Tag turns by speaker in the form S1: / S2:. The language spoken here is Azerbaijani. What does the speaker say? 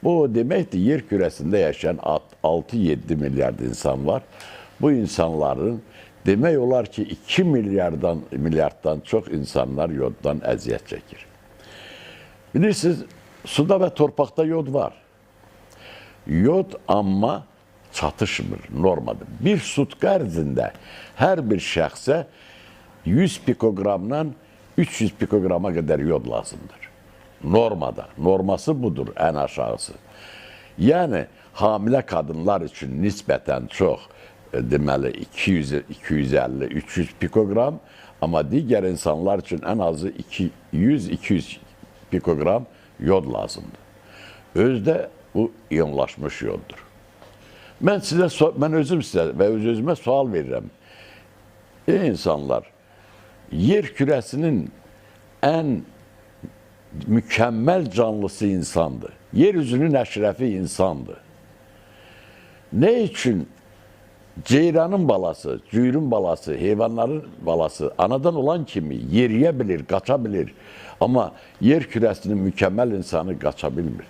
S1: Bu demektir, yer kürəsində yaşayan 6-7 milyard insan var. Bu insanların demək olar ki 2 milyarddan çox insanlar yoddan əziyyət çəkir. Bilirsiniz, suda və torpaqda yod var. Yod amma çatışmır, normadır. Bir sutka ərzində hər bir şəxsə 100 pikoqramdan 300 pikoqrama qədər yod lazımdır. Normada. Norması budur, ən aşağısı. Yəni, hamilə qadınlar üçün nisbətən çox, deməli, 250-300 pikoqram, amma digər insanlar üçün ən azı 100-200 pikoqram yod lazımdır. Özdə bu iyonlaşmış yoddur. Mən özüm sizə və öz-özümə sual verirəm. Ey insanlar, yer kürəsinin ən mükəmməl canlısı insandır. Yer üzünün əşrəfi insandır. Nə üçün ceyranın balası, cüyrün balası, heyvanların balası anadan olan kimi yeriyə bilir, qaça bilir. Amma yer kürəsinin mükəmməl insanı qaça bilmir.